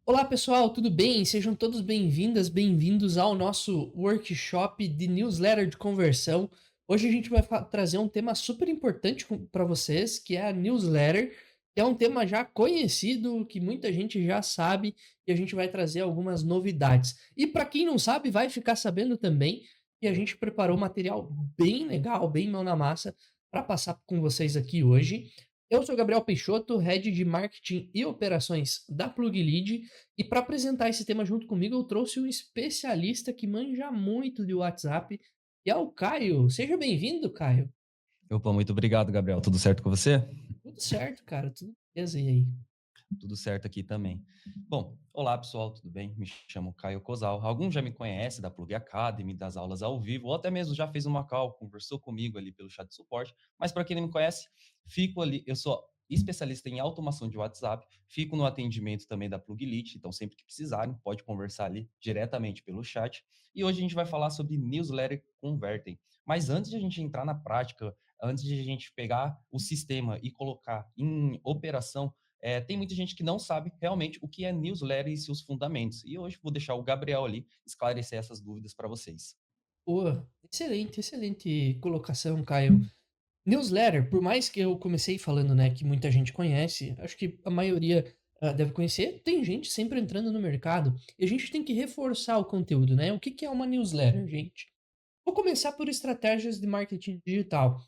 Olá pessoal, tudo bem? Sejam todos bem-vindas, bem-vindos ao nosso workshop de newsletter de conversão. Hoje a gente vai trazer um tema super importante para vocês, que é a newsletter, que é um tema já conhecido, que muita gente já sabe, e a gente vai trazer algumas novidades. E para quem não sabe, vai ficar sabendo também que a gente preparou um material bem legal, bem mão na massa, para passar com vocês aqui hoje. Eu sou Gabriel Peixoto, Head de Marketing e Operações da PlugLead, e para apresentar esse tema junto comigo, eu trouxe um especialista que manja muito de WhatsApp, que é o Caio. Seja bem-vindo, Caio. Opa, muito obrigado, Gabriel. Tudo certo com você? Tudo certo, cara, tudo beleza, e aí? Tudo certo aqui também. Bom, olá pessoal, tudo bem? Me chamo Caio Cosal. Alguns já me conhecem da Plug Academy, das aulas ao vivo, ou até mesmo já fez uma call, conversou comigo ali pelo chat de suporte. Mas para quem não me conhece, fico ali, eu sou especialista em automação de WhatsApp, fico no atendimento também da Plug Elite, então sempre que precisarem, pode conversar ali diretamente pelo chat. E hoje a gente vai falar sobre newsletter convertem. Mas antes de a gente entrar na prática, antes de a gente pegar o sistema e colocar em operação, tem muita gente que não sabe realmente o que é newsletter e seus fundamentos. E hoje vou deixar o Gabriel ali esclarecer essas dúvidas para vocês. Pô, excelente, excelente colocação, Caio. Newsletter, por mais que eu comecei falando, né, que muita gente conhece, acho que a maioria deve conhecer, tem gente sempre entrando no mercado, e a gente tem que reforçar o conteúdo, né? O que que é uma newsletter, gente? Vou começar por estratégias de marketing digital.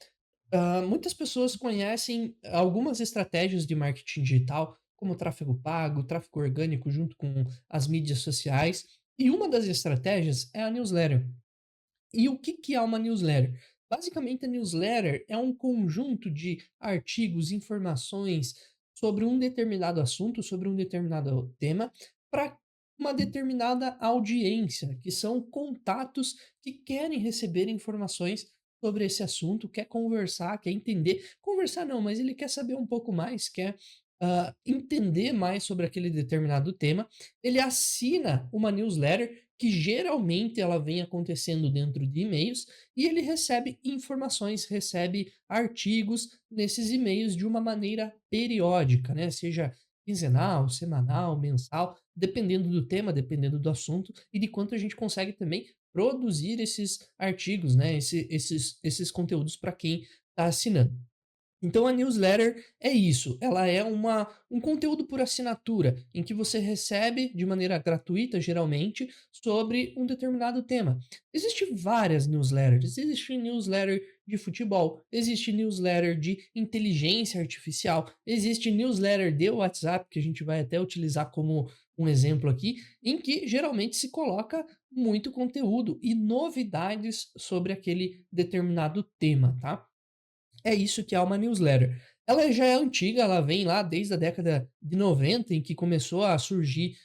Muitas pessoas conhecem algumas estratégias de marketing digital, como tráfego pago, tráfego orgânico junto com as mídias sociais, e uma das estratégias é a newsletter. E o que que é uma newsletter? Basicamente, a newsletter é um conjunto de artigos, informações sobre um determinado assunto, sobre um determinado tema, para uma determinada audiência, que são contatos que querem receber informações sobre esse assunto, quer conversar, quer entender. Conversar não, mas ele quer saber um pouco mais, quer entender mais sobre aquele determinado tema. Ele assina uma newsletter que geralmente ela vem acontecendo dentro de e-mails, e ele recebe informações, recebe artigos nesses e-mails de uma maneira periódica, né? Seja quinzenal, semanal, mensal, dependendo do tema, dependendo do assunto e de quanto a gente consegue também produzir esses artigos, né? Esses conteúdos para quem está assinando. Então a newsletter é isso, ela é um conteúdo por assinatura, em que você recebe de maneira gratuita, geralmente, sobre um determinado tema. Existem várias newsletters, existe newsletter de futebol, existe newsletter de inteligência artificial, existe newsletter de WhatsApp, que a gente vai até utilizar como um exemplo aqui, em que geralmente se coloca muito conteúdo e novidades sobre aquele determinado tema, tá? É isso que é uma newsletter. Ela já é antiga, ela vem lá desde a década de 90, em que começou a surgir,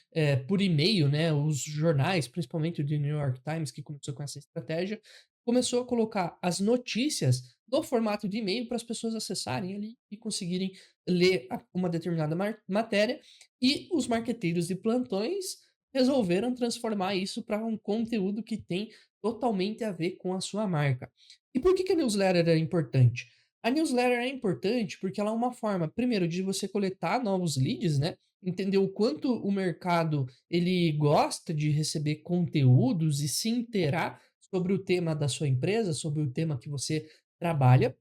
por e-mail, né, os jornais, principalmente o The New York Times, que começou com essa estratégia, começou a colocar as notícias no formato de e-mail para as pessoas acessarem ali e conseguirem ler uma determinada matéria, e os marqueteiros de plantões resolveram transformar isso para um conteúdo que tem totalmente a ver com a sua marca. E por que que a newsletter é importante? A newsletter é importante porque ela é uma forma, primeiro, de você coletar novos leads, né? Entender o quanto o mercado ele gosta de receber conteúdos e se inteirar sobre o tema da sua empresa, sobre o tema que você trabalha.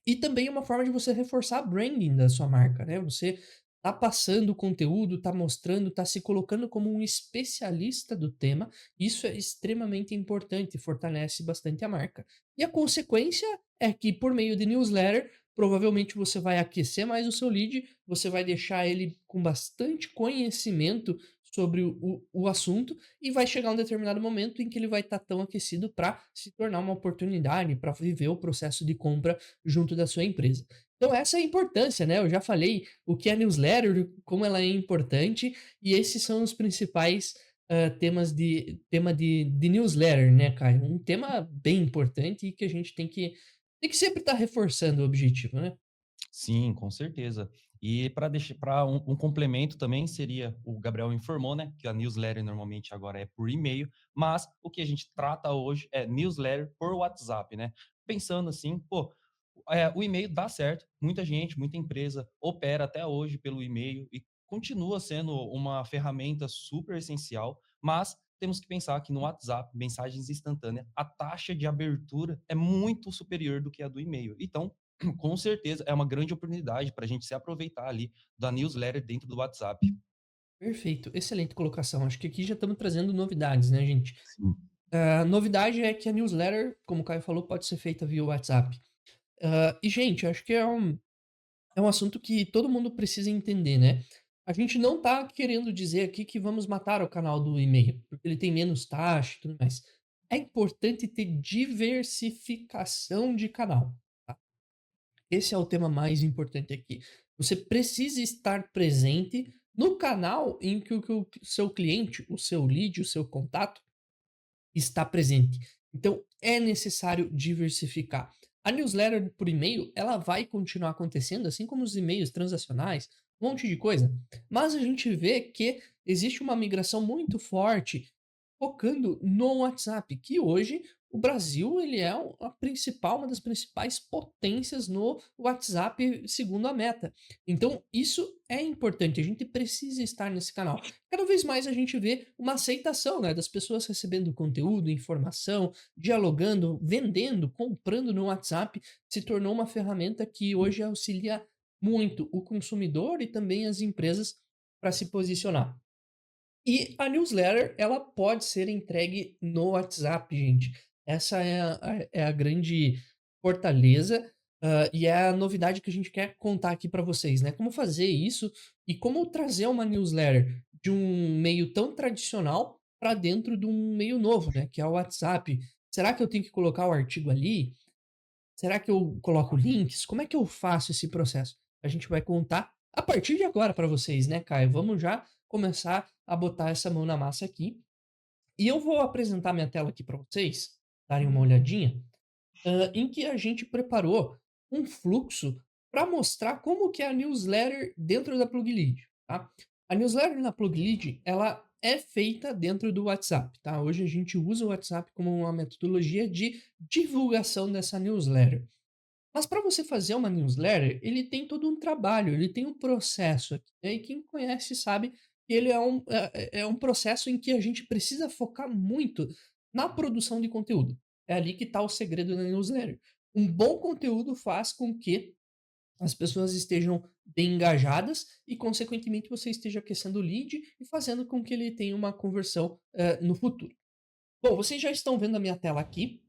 E também é uma forma de você reforçar a branding da sua marca, né? Você tá passando o conteúdo, tá mostrando, tá se colocando como um especialista do tema. Isso é extremamente importante, fortalece bastante a marca. E a consequência é que, por meio de newsletter, provavelmente você vai aquecer mais o seu lead, você vai deixar ele com bastante conhecimento sobre o assunto, e vai chegar um determinado momento em que ele vai estar tão aquecido para se tornar uma oportunidade, para viver o processo de compra junto da sua empresa. Então essa é a importância, né, eu já falei o que é newsletter, como ela é importante, e esses são os principais, tema de newsletter, né, Caio. Um tema bem importante e que a gente tem que sempre estar reforçando o objetivo, né. Sim, com certeza. E para deixar para um complemento também seria, o Gabriel informou, né, que a newsletter normalmente agora é por e-mail, mas o que a gente trata hoje é newsletter por WhatsApp, né? Pensando assim, pô, o e-mail dá certo, muita gente, muita empresa opera até hoje pelo e-mail e continua sendo uma ferramenta super essencial, mas temos que pensar que no WhatsApp, mensagens instantâneas, a taxa de abertura é muito superior do que a do e-mail. Então, com certeza, é uma grande oportunidade para a gente se aproveitar ali da newsletter dentro do WhatsApp. Perfeito, excelente colocação. Acho que aqui já estamos trazendo novidades, né, gente? Sim. A novidade é que a newsletter, como o Caio falou, pode ser feita via WhatsApp. E, gente, acho que é um assunto que todo mundo precisa entender, né? A gente não tá querendo dizer aqui que vamos matar o canal do e-mail, porque ele tem menos taxa e tudo mais. É importante ter diversificação de canal. Tá? Esse é o tema mais importante aqui. Você precisa estar presente no canal em que o seu cliente, o seu lead, o seu contato está presente. Então é necessário diversificar. A newsletter por e-mail, ela vai continuar acontecendo, assim como os e-mails transacionais, um monte de coisa. Mas a gente vê que existe uma migração muito forte focando no WhatsApp, que hoje o Brasil ele é uma das principais potências no WhatsApp segundo a Meta. Então isso é importante, a gente precisa estar nesse canal. Cada vez mais a gente vê uma aceitação, né, das pessoas recebendo conteúdo, informação, dialogando, vendendo, comprando no WhatsApp, se tornou uma ferramenta que hoje auxilia muito o consumidor e também as empresas para se posicionar. E a newsletter, ela pode ser entregue no WhatsApp, gente. Essa é a grande fortaleza, e é a novidade que a gente quer contar aqui para vocês, né. Como fazer isso e como trazer uma newsletter de um meio tão tradicional para dentro de um meio novo, né, que é o WhatsApp. Será que eu tenho que colocar o artigo ali? Será que eu coloco links? Como é que eu faço esse processo? A gente vai contar a partir de agora para vocês, né, Caio? Vamos já começar a botar essa mão na massa aqui. E eu vou apresentar minha tela aqui para vocês, darem uma olhadinha, em que a gente preparou um fluxo para mostrar como que é a newsletter dentro da Pluglead, tá? A newsletter na Pluglead, ela é feita dentro do WhatsApp, tá? Hoje a gente usa o WhatsApp como uma metodologia de divulgação dessa newsletter. Mas para você fazer uma newsletter, ele tem todo um trabalho, ele tem um processo aqui, né, e quem conhece sabe que ele é um processo em que a gente precisa focar muito na produção de conteúdo. É ali que está o segredo da newsletter. Um bom conteúdo faz com que as pessoas estejam bem engajadas e, consequentemente, você esteja aquecendo o lead e fazendo com que ele tenha uma conversão, no futuro. Bom, vocês já estão vendo a minha tela aqui.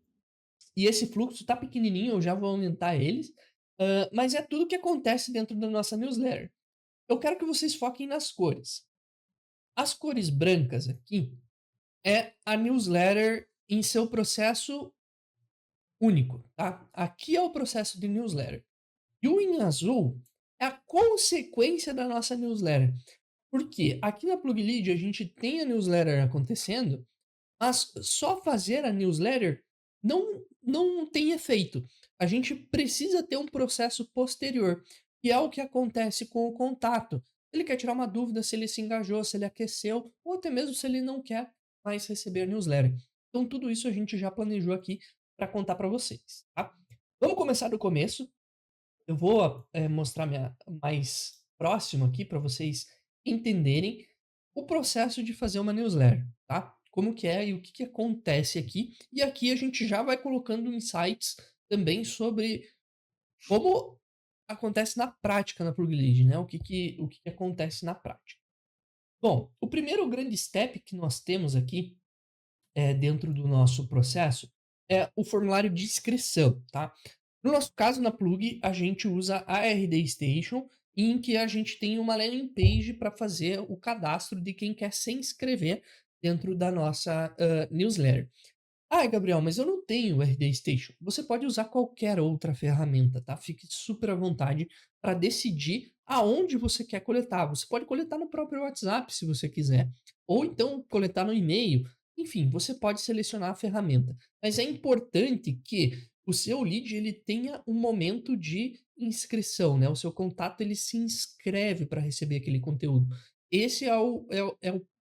E esse fluxo tá pequenininho, eu já vou aumentar eles, mas é tudo que acontece dentro da nossa newsletter. Eu quero que vocês foquem nas cores. As cores brancas aqui é a newsletter em seu processo único, tá? Aqui é o processo de newsletter. E o em azul é a consequência da nossa newsletter. Porque aqui na Pluglead a gente tem a newsletter acontecendo, mas só fazer a newsletter não tem efeito. A gente precisa ter um processo posterior, que é o que acontece com o contato. Ele quer tirar uma dúvida se ele se engajou, se ele aqueceu, ou até mesmo se ele não quer mais receber a newsletter. Então tudo isso a gente já planejou aqui para contar para vocês, tá? Vamos começar do começo. Eu vou, mostrar minha mais próximo aqui para vocês entenderem o processo de fazer uma newsletter, tá? Como que é e o que que acontece aqui. E aqui a gente já vai colocando insights também sobre como acontece na prática na Pluglead, né? O que que acontece na prática. Bom, o primeiro grande step que nós temos aqui, dentro do nosso processo, é o formulário de inscrição, tá? No nosso caso, na Plug, a gente usa a RD Station, em que a gente tem uma landing page para fazer o cadastro de quem quer se inscrever dentro da nossa newsletter. Ah, Gabriel, mas eu não tenho RD Station. Você pode usar qualquer outra ferramenta, tá? Fique super à vontade para decidir aonde você quer coletar. Você pode coletar no próprio WhatsApp, se você quiser, ou então coletar no e-mail. Enfim, você pode selecionar a ferramenta. Mas é importante que o seu lead ele tenha um momento de inscrição, né? O seu contato ele se inscreve para receber aquele conteúdo. Esse é o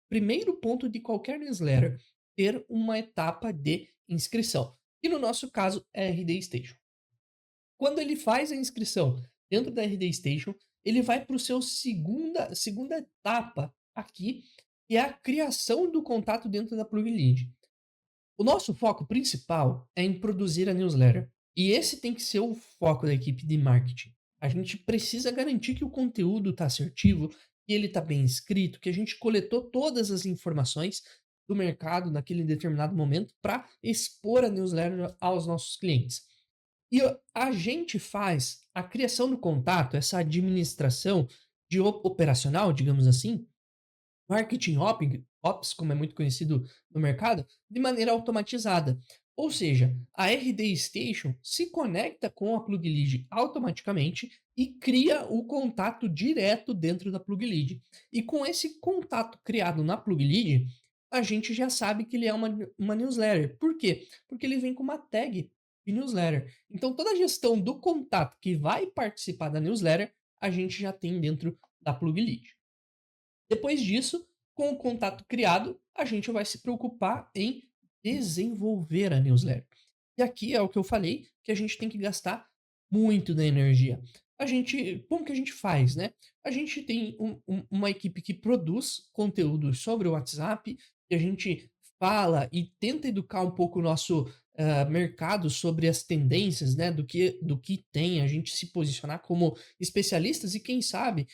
primeiro ponto de qualquer newsletter ter uma etapa de inscrição. E no nosso caso é RD Station. Quando ele faz a inscrição dentro da RD Station, ele vai para o seu segunda etapa aqui, que é a criação do contato dentro da plug lead. O nosso foco principal é em produzir a newsletter. E esse tem que ser o foco da equipe de marketing. A gente precisa garantir que o conteúdo está assertivo, que ele está bem escrito, que a gente coletou todas as informações do mercado naquele determinado momento para expor a newsletter aos nossos clientes. E a gente faz a criação do contato, essa administração de operacional, digamos assim, marketing ops, como é muito conhecido no mercado, de maneira automatizada. Ou seja, a RD Station se conecta com a plug lead automaticamente e cria o contato direto dentro da plug lead. E com esse contato criado na plug lead, a gente já sabe que ele é uma newsletter. Por quê? Porque ele vem com uma tag de newsletter. Então toda a gestão do contato que vai participar da newsletter, a gente já tem dentro da plug lead. Depois disso, com o contato criado, a gente vai se preocupar em desenvolver a newsletter. E aqui é o que eu falei, que a gente tem que gastar muito da energia. Como que a gente faz, né? A gente tem uma equipe que produz conteúdo sobre o WhatsApp, e a gente fala e tenta educar um pouco o nosso mercado sobre as tendências, né? Do que tem, a gente se posicionar como especialistas e quem sabe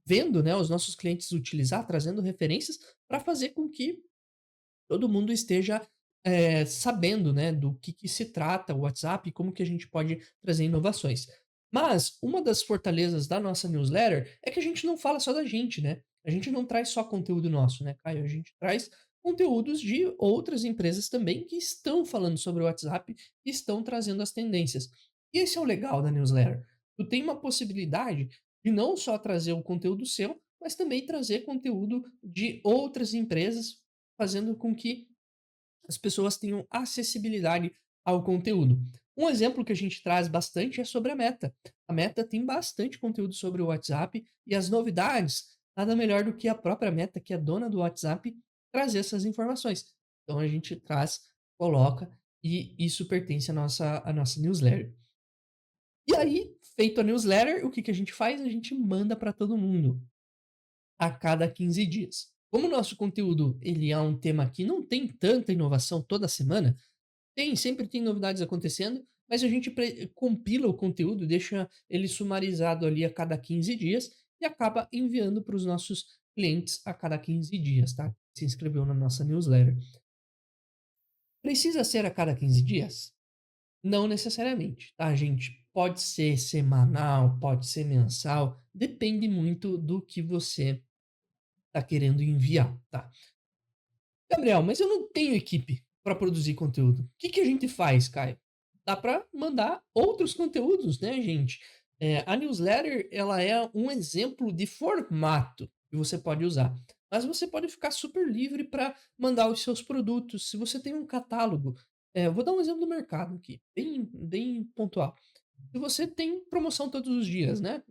vendo, né, os nossos clientes utilizar, trazendo referências para fazer com que todo mundo esteja, sabendo, né, do que se trata o WhatsApp e como que a gente pode trazer inovações. Mas uma das fortalezas da nossa newsletter é que a gente não fala só da gente, né? A gente não traz só conteúdo nosso, né, Caio? A gente traz conteúdos de outras empresas também que estão falando sobre o WhatsApp e estão trazendo as tendências. E esse é o legal da newsletter. Tu tem uma possibilidade de não só trazer o conteúdo seu, mas também trazer conteúdo de outras empresas, fazendo com que as pessoas tenham acessibilidade ao conteúdo. Um exemplo que a gente traz bastante é sobre a Meta. A Meta tem bastante conteúdo sobre o WhatsApp e as novidades, nada melhor do que a própria Meta, que é dona do WhatsApp, trazer essas informações. Então a gente traz, coloca e isso pertence à nossa newsletter. E aí, feito a newsletter, o que, que a gente faz? A gente manda para todo mundo a cada 15 dias. Como o nosso conteúdo ele é um tema que não tem tanta inovação toda semana, sempre tem novidades acontecendo, mas a gente compila o conteúdo, deixa ele sumarizado ali a cada 15 dias e acaba enviando para os nossos clientes a cada 15 dias, tá? Se inscreveu na nossa newsletter. Precisa ser a cada 15 dias? Não necessariamente, tá, gente? Pode ser semanal, pode ser mensal, depende muito do que você está querendo enviar, tá? Gabriel, mas eu não tenho equipe para produzir conteúdo. O que, que a gente faz, Caio? Dá para mandar outros conteúdos, né, gente? A newsletter ela é um exemplo de formato que você pode usar, mas você pode ficar super livre para mandar os seus produtos. Se você tem um catálogo, eu vou dar um exemplo do mercado aqui, bem pontual. Se você tem promoção todos os dias, né?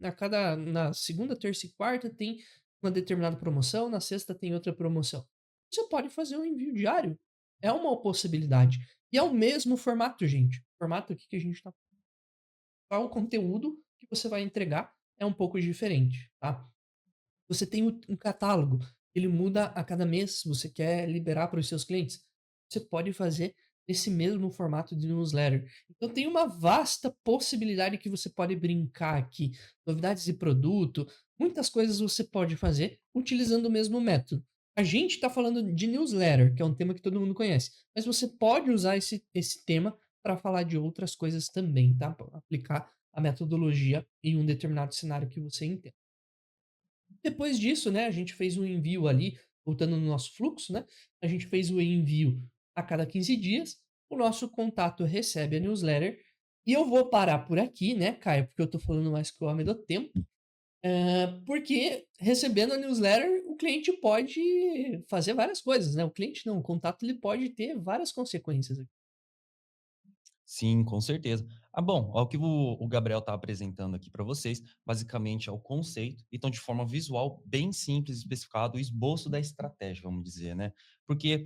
Na segunda, terça e quarta tem uma determinada promoção, na sexta tem outra promoção. Você pode fazer um envio diário. É uma possibilidade. E é o mesmo formato, gente. O formato aqui que a gente tá. Só o conteúdo que você vai entregar é um pouco diferente, tá? Você tem um catálogo, ele muda a cada mês, você quer liberar para os seus clientes. Você pode fazer esse mesmo formato de newsletter. Então tem uma vasta possibilidade que você pode brincar aqui. Novidades de produto, muitas coisas você pode fazer utilizando o mesmo método. A gente está falando de newsletter, que é um tema que todo mundo conhece, mas você pode usar esse tema para falar de outras coisas também, tá? Pra aplicar a metodologia em um determinado cenário que você entenda. Depois disso, né, a gente fez um envio ali, voltando no nosso fluxo, né, a gente fez o envio a cada 15 dias, o nosso contato recebe a newsletter, e eu vou parar por aqui, né, Caio, porque eu tô falando mais que o homem do tempo, porque recebendo a newsletter, o cliente pode fazer várias coisas, né, o cliente não, o contato ele pode ter várias consequências. Sim, com certeza. Ah, bom, o que o Gabriel está apresentando aqui para vocês, basicamente é o conceito, então de forma visual, bem simples, especificado, o esboço da estratégia, vamos dizer, né? Porque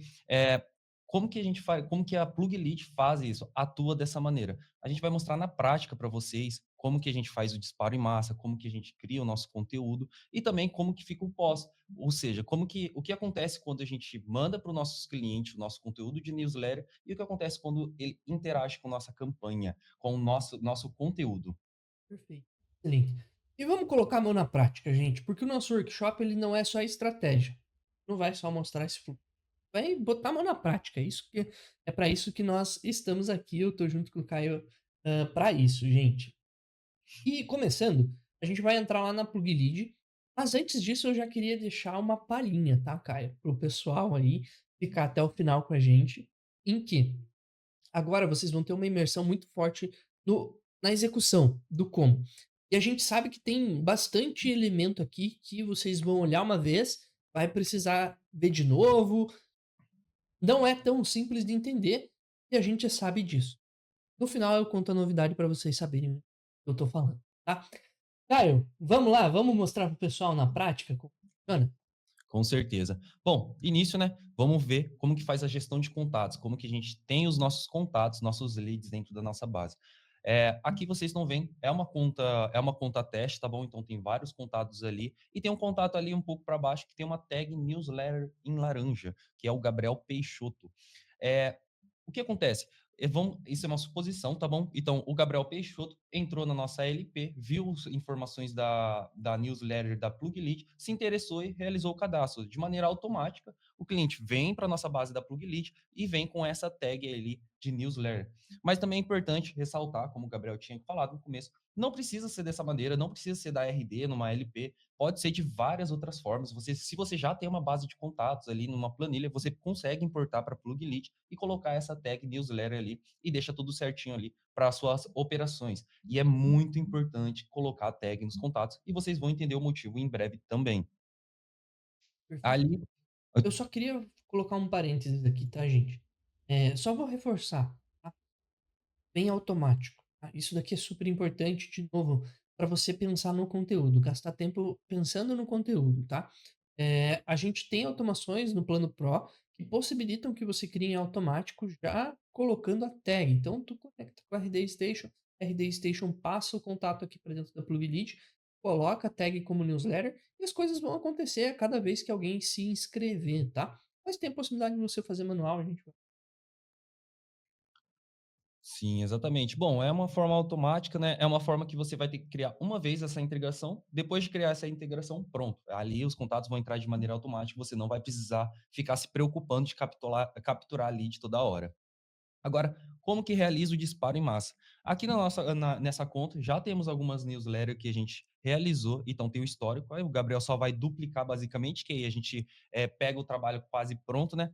como que a gente faz, como que a Plug Lead faz isso, atua dessa maneira? A gente vai mostrar na prática para vocês como que a gente faz o disparo em massa, como que a gente cria o nosso conteúdo e também como que fica o pós. Ou seja, o que acontece quando a gente manda para os nossos clientes o nosso conteúdo de newsletter e o que acontece quando ele interage com nossa campanha, com o nosso conteúdo. Perfeito. Excelente. E vamos colocar a mão na prática, gente, porque o nosso workshop ele não é só estratégia. Não vai só mostrar esse fluxo. Vai botar a mão na prática. É para isso que nós estamos aqui. Eu tô junto com o Caio para isso, gente. E começando, a gente vai entrar lá na Plug Lead. Mas antes disso, eu já queria deixar uma palhinha, tá, Caio? Para o pessoal aí ficar até o final com a gente. Em que agora vocês vão ter uma imersão muito forte na execução do como. E a gente sabe que tem bastante elemento aqui que vocês vão olhar uma vez, vai precisar ver de novo. Não é tão simples de entender e a gente já sabe disso. No final eu conto a novidade para vocês saberem o que eu tô falando, tá? Caio, vamos lá, vamos mostrar pro pessoal na prática como funciona? Com certeza. Bom, início, né? Vamos ver como que faz a gestão de contatos, como que a gente tem os nossos contatos, nossos leads dentro da nossa base. Aqui vocês estão vendo, é uma conta teste, tá bom? Então tem vários contatos ali e tem um contato ali um pouco para baixo que tem uma tag newsletter em laranja, que é o Gabriel Peixoto. É, o que acontece? Isso é uma suposição, tá bom? Então, o Gabriel Peixoto entrou na nossa LP, viu as informações da newsletter da PlugLead, se interessou e realizou o cadastro. De maneira automática, o cliente vem para a nossa base da PlugLead e vem com essa tag ali de newsletter. Mas também é importante ressaltar, como o Gabriel tinha falado no começo, não precisa ser dessa maneira, não precisa ser da RD numa LP, pode ser de várias outras formas. Se você já tem uma base de contatos ali numa planilha, você consegue importar para PlugLead e colocar essa tag newsletter ali e deixa tudo certinho ali para as suas operações. E é muito importante colocar a tag nos contatos e vocês vão entender o motivo em breve também. Perfeito. Ali, Eu só queria colocar um parênteses aqui, tá, gente? Só vou reforçar, tá? Bem automático, tá? Isso daqui é super importante, de novo, para você pensar no conteúdo, gastar tempo pensando no conteúdo, tá? A gente tem automações no plano Pro que possibilitam que você crie em automático já colocando a tag. Então, tu conecta com a RD Station passa o contato aqui para dentro da Plug Lead, coloca a tag como newsletter e as coisas vão acontecer a cada vez que alguém se inscrever, tá? Mas tem a possibilidade de você fazer manual, a gente vai. sim, exatamente. Bom, é uma forma automática, né? É uma forma que você vai ter que criar uma vez essa integração. Depois de criar essa integração, pronto. Ali os contatos vão entrar de maneira automática. Você não vai precisar ficar se preocupando de capturar a lead toda hora. Agora, como que realiza o disparo em massa? Aqui nessa conta já temos algumas newsletters que a gente realizou, então tem o histórico. Aí o Gabriel só vai duplicar basicamente, que aí a gente pega o trabalho quase pronto, né?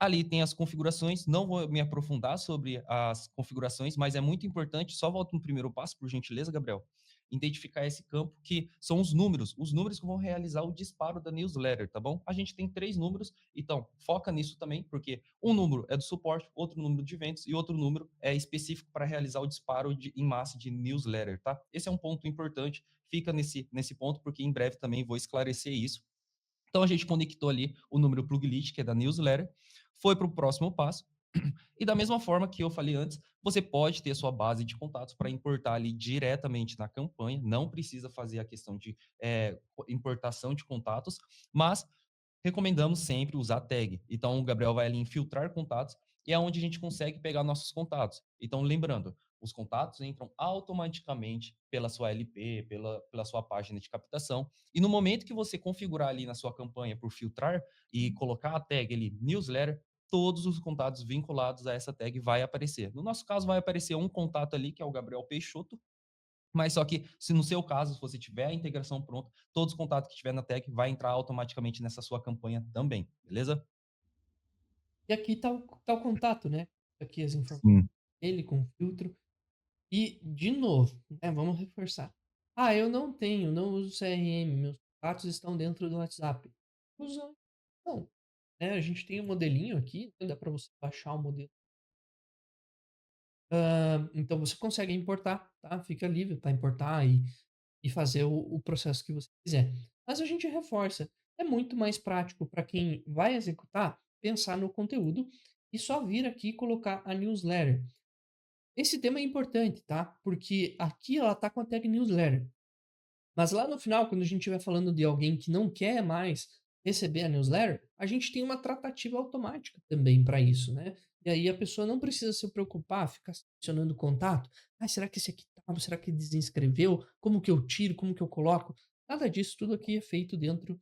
Ali tem as configurações, não vou me aprofundar sobre as configurações, mas é muito importante, só volto no primeiro passo, por gentileza, Gabriel, identificar esse campo que são os números que vão realizar o disparo da newsletter, tá bom? A gente tem 3 números, então foca nisso também, porque um número é do suporte, outro número de vendas e outro número é específico para realizar o disparo em massa de newsletter, tá? Esse é um ponto importante, fica nesse ponto, porque em breve também vou esclarecer isso. Então a gente conectou ali o número plug list, que é da newsletter, foi para o próximo passo. E da mesma forma que eu falei antes, você pode ter sua base de contatos para importar ali diretamente na campanha, não precisa fazer a questão de importação de contatos, mas recomendamos sempre usar tag. Então, o Gabriel vai ali em filtrar contatos e é onde a gente consegue pegar nossos contatos. Então, lembrando, os contatos entram automaticamente pela sua LP, pela sua página de captação. E no momento que você configurar ali na sua campanha por filtrar e colocar a tag ali newsletter, todos os contatos vinculados a essa tag vai aparecer. No nosso caso, vai aparecer um contato ali, que é o Gabriel Peixoto, mas só que, se no seu caso, se você tiver a integração pronta, todos os contatos que tiver na tag vai entrar automaticamente nessa sua campanha também, beleza? E aqui tá o contato, né? Aqui as informações Sim. dele com filtro. E, de novo, né, vamos reforçar. Ah, eu não uso CRM, meus contatos estão dentro do WhatsApp. Usa, não. A gente tem um modelinho aqui, né, dá para você baixar o modelo. Então você consegue importar, tá? Fica livre para importar e fazer o processo que você quiser. Mas a gente reforça. É muito mais prático para quem vai executar pensar no conteúdo e só vir aqui e colocar a newsletter. Esse tema é importante, tá? Porque aqui ela tá com a tag newsletter. Mas lá no final, quando a gente estiver falando de alguém que não quer mais receber a newsletter, a gente tem uma tratativa automática também para isso, né? E aí a pessoa não precisa se preocupar, ficar selecionando o contato. Ah, será que esse aqui tá? Será que desinscreveu? Como que eu tiro? Como que eu coloco? Nada disso, tudo aqui é feito dentro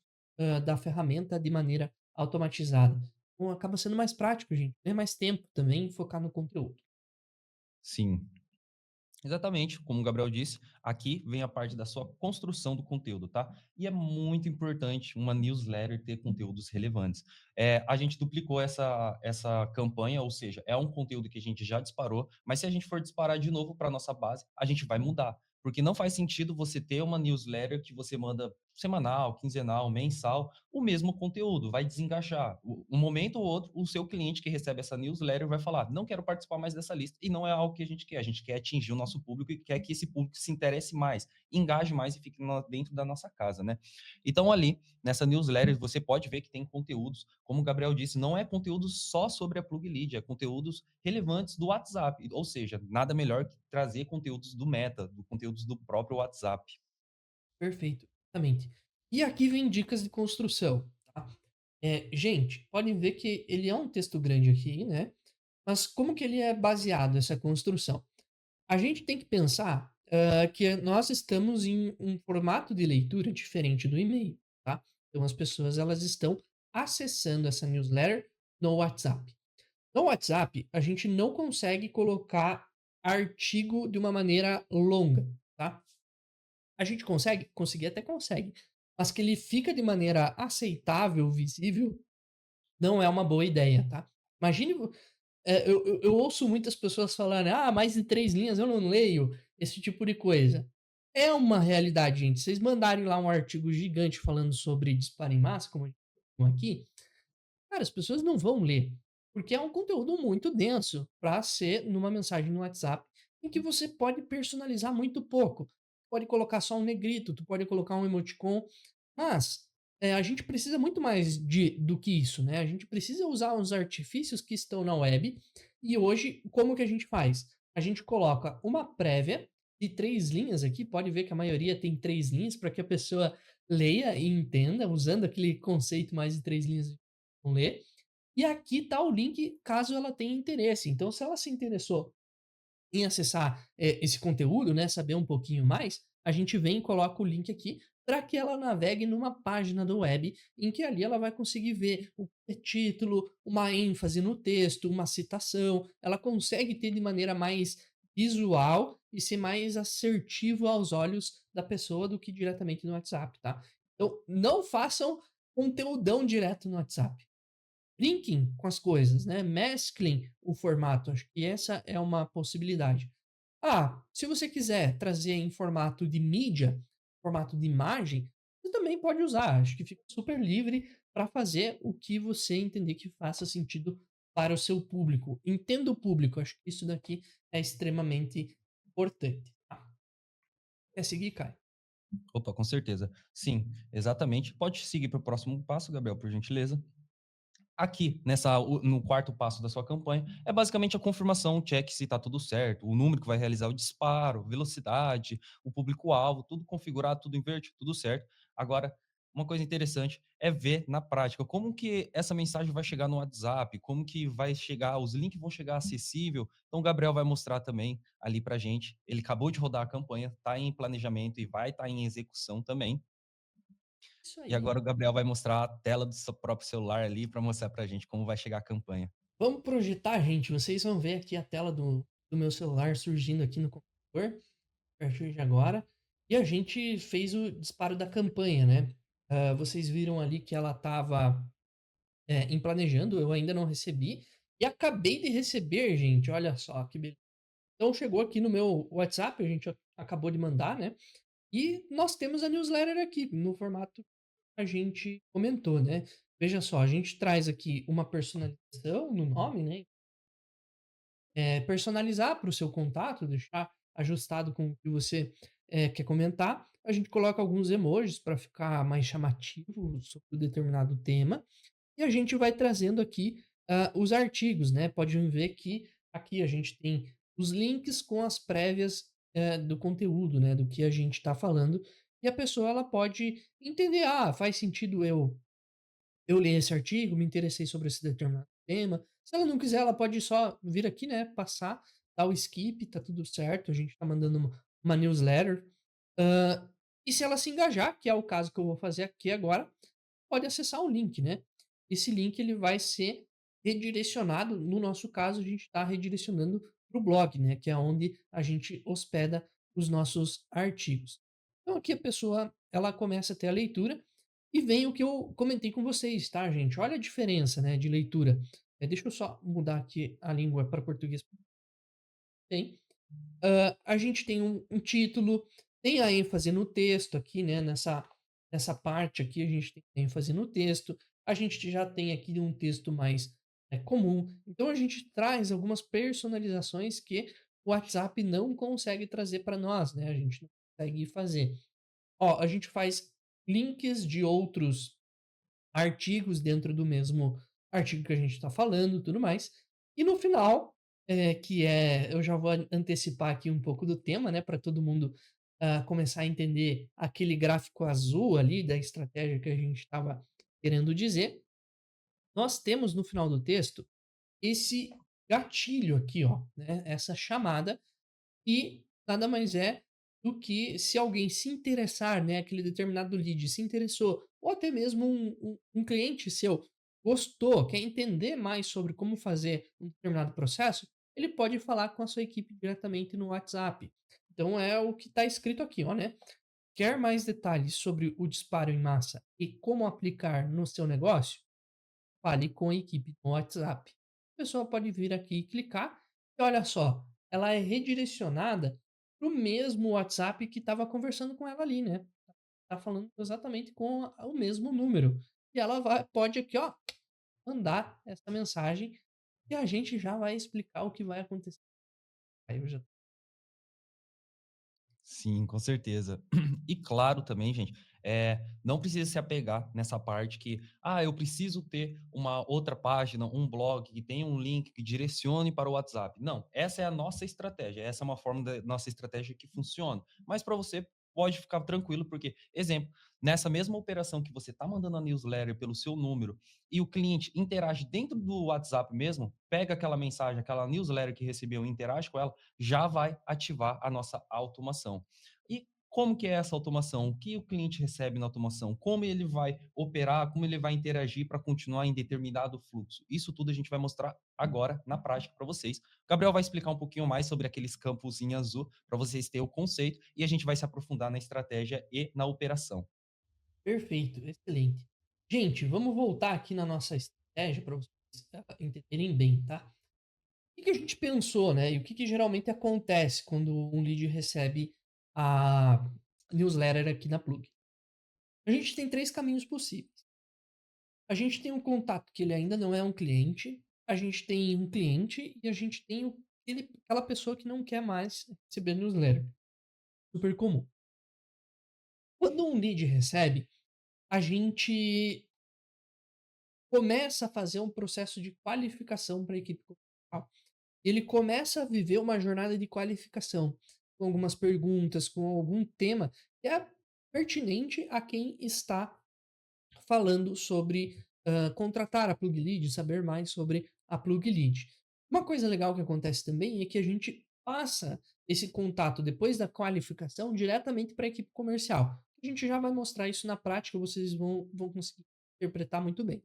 da ferramenta de maneira automatizada. Então acaba sendo mais prático, gente. Ganha mais tempo também focar no conteúdo. Sim. Exatamente, como o Gabriel disse, aqui vem a parte da sua construção do conteúdo, tá? E é muito importante uma newsletter ter conteúdos relevantes. A gente duplicou essa campanha, ou seja, é um conteúdo que a gente já disparou, mas se a gente for disparar de novo para nossa base, a gente vai mudar. Porque não faz sentido você ter uma newsletter que você manda semanal, quinzenal, mensal, o mesmo conteúdo, vai desengajar. Um momento ou outro, o seu cliente que recebe essa newsletter vai falar: não quero participar mais dessa lista, e não é algo que a gente quer. A gente quer atingir o nosso público e quer que esse público se interesse mais, engaje mais e fique dentro da nossa casa, né? Então, ali, nessa newsletter, você pode ver que tem conteúdos, como o Gabriel disse, não é conteúdo só sobre a Plug Lead, é conteúdos relevantes do WhatsApp, ou seja, nada melhor que trazer conteúdos do Meta, conteúdos do próprio WhatsApp. Perfeito, exatamente. E aqui vem dicas de construção, tá? Gente, podem ver que ele é um texto grande aqui, né? Mas como que ele é baseado, essa construção? A gente tem que pensar que nós estamos em um formato de leitura diferente do e-mail, tá? Então as pessoas elas estão acessando essa newsletter no WhatsApp. No WhatsApp, a gente não consegue colocar artigo de uma maneira longa, tá? A gente consegue? Conseguir até consegue. Mas que ele fica de maneira aceitável, visível, não é uma boa ideia, tá? Imagine, eu ouço muitas pessoas falarem: "Ah, mais de 3 linhas eu não leio", esse tipo de coisa. É uma realidade, gente. Vocês mandarem lá um artigo gigante falando sobre disparo em massa, como aqui, cara, as pessoas não vão ler, porque é um conteúdo muito denso para ser numa mensagem no WhatsApp, em que você pode personalizar muito pouco. Pode colocar só um negrito, tu pode colocar um emoticon, mas a gente precisa muito mais do que isso, né? A gente precisa usar os artifícios que estão na web. E hoje, como que a gente faz? A gente coloca uma prévia de 3 linhas aqui, pode ver que a maioria tem 3 linhas para que a pessoa leia e entenda, usando aquele conceito mais de 3 linhas ler. E aqui tá o link caso ela tenha interesse. Então, se ela se interessou em acessar esse conteúdo, né, saber um pouquinho mais, a gente vem e coloca o link aqui para que ela navegue numa página do web em que ali ela vai conseguir ver o título, uma ênfase no texto, uma citação. Ela consegue ter de maneira mais visual e ser mais assertivo aos olhos da pessoa do que diretamente no WhatsApp, tá? Então, não façam conteúdão direto no WhatsApp. Brinquem com as coisas, né, mesclem o formato, acho que essa é uma possibilidade. Ah, se você quiser trazer em formato de mídia, formato de imagem, você também pode usar, acho que fica super livre para fazer o que você entender que faça sentido para o seu público. Entenda o público, acho que isso daqui é extremamente importante, tá. Quer seguir, Caio? Opa, com certeza. Sim, exatamente. Pode seguir para o próximo passo, Gabriel, por gentileza. Aqui, no quarto passo da sua campanha, é basicamente a confirmação, o check se está tudo certo, o número que vai realizar o disparo, velocidade, o público-alvo, tudo configurado, tudo em verde, tudo certo. Agora, uma coisa interessante é ver na prática como que essa mensagem vai chegar no WhatsApp, como que vai chegar, os links vão chegar acessível. Então, o Gabriel vai mostrar também ali para gente. Ele acabou de rodar a campanha, está em planejamento e vai estar em execução também. Isso E aí. agora o Gabriel vai mostrar a tela do seu próprio celular ali para mostrar pra gente como vai chegar a campanha. Vamos projetar, gente, vocês vão ver aqui a tela do meu celular surgindo aqui no computador. A partir de agora. E a gente fez o disparo da campanha, né? Vocês viram ali que ela estava em planejando, eu ainda não recebi. E acabei de receber, gente. Olha só que beleza. Então chegou aqui no meu WhatsApp, a gente acabou de mandar, né? E nós temos a newsletter aqui, no formato que a gente comentou, né? Veja só, a gente traz aqui uma personalização no nome, né? Personalizar para o seu contato, deixar ajustado com o que você quer comentar. A gente coloca alguns emojis para ficar mais chamativo sobre o determinado tema. E a gente vai trazendo aqui os artigos, né? Pode ver que aqui a gente tem os links com as prévias, do conteúdo, né, do que a gente está falando, e a pessoa ela pode entender: "Ah, faz sentido eu li esse artigo, me interessei sobre esse determinado tema". Se ela não quiser, ela pode só vir aqui, né, passar, dar o skip, tá tudo certo, a gente tá mandando uma newsletter. E se ela se engajar, que é o caso que eu vou fazer aqui agora, pode acessar o link, né. Esse link ele vai ser redirecionado, no nosso caso, a gente está redirecionando para o blog, né, que é onde a gente hospeda os nossos artigos. Então aqui a pessoa, ela começa a ter a leitura e vem o que eu comentei com vocês, tá, gente? Olha a diferença, né, de leitura. Deixa eu só mudar aqui a língua para português. Tem. A gente tem um título, tem a ênfase no texto aqui, né, nessa parte aqui a gente tem ênfase no texto, a gente já tem aqui um texto mais, comum, então a gente traz algumas personalizações que o WhatsApp não consegue trazer para nós, né, a gente não consegue fazer. Ó, a gente faz links de outros artigos dentro do mesmo artigo que a gente está falando, tudo mais. E no final, eu já vou antecipar aqui um pouco do tema, né, para todo mundo começar a entender aquele gráfico azul ali da estratégia que a gente estava querendo dizer. Nós temos no final do texto esse gatilho aqui, ó, né, essa chamada e nada mais é do que se alguém se interessar, né, aquele determinado lead se interessou, ou até mesmo um cliente seu gostou, quer entender mais sobre como fazer um determinado processo, ele pode falar com a sua equipe diretamente no WhatsApp. Então é o que está escrito aqui, ó, né? Quer mais detalhes sobre o disparo em massa e como aplicar no seu negócio? Fale com a equipe no WhatsApp. A pessoa pode vir aqui e clicar, e olha só, ela é redirecionada para o mesmo WhatsApp que estava conversando com ela ali, né? Tá falando exatamente com o mesmo número. E ela pode aqui, ó, mandar essa mensagem e a gente já vai explicar o que vai acontecer. Aí eu já Sim, com certeza. E claro também, gente, não precisa se apegar nessa parte que, eu preciso ter uma outra página, um blog que tenha um link que direcione para o WhatsApp. Não, essa é a nossa estratégia, essa é uma forma da nossa estratégia que funciona. Mas para você pode ficar tranquilo, porque, exemplo, nessa mesma operação que você está mandando a newsletter pelo seu número e o cliente interage dentro do WhatsApp mesmo, pega aquela mensagem, aquela newsletter que recebeu e interage com ela, já vai ativar a nossa automação. E como que é essa automação? O que o cliente recebe na automação? Como ele vai operar? Como ele vai interagir para continuar em determinado fluxo? Isso tudo a gente vai mostrar agora na prática para vocês. O Gabriel vai explicar um pouquinho mais sobre aqueles campos em azul para vocês terem o conceito e a gente vai se aprofundar na estratégia e na operação. perfeito, excelente. Gente, vamos voltar aqui na nossa estratégia para vocês entenderem bem, tá? Que a gente pensou, né? E o que geralmente acontece quando um lead recebe a newsletter aqui na Plug? A gente tem 3 caminhos possíveis. A gente tem um contato que ele ainda não é um cliente, a gente tem um cliente e a gente tem aquela pessoa que não quer mais receber newsletter. Super comum. Quando um lead recebe, a gente começa a fazer um processo de qualificação para a equipe comercial. Ele começa a viver uma jornada de qualificação, com algumas perguntas, com algum tema que é pertinente a quem está falando sobre contratar a Plug Lead, saber mais sobre a Plug Lead. Uma coisa legal que acontece também é que a gente passa esse contato depois da qualificação diretamente para a equipe comercial. A gente já vai mostrar isso na prática, vocês vão conseguir interpretar muito bem.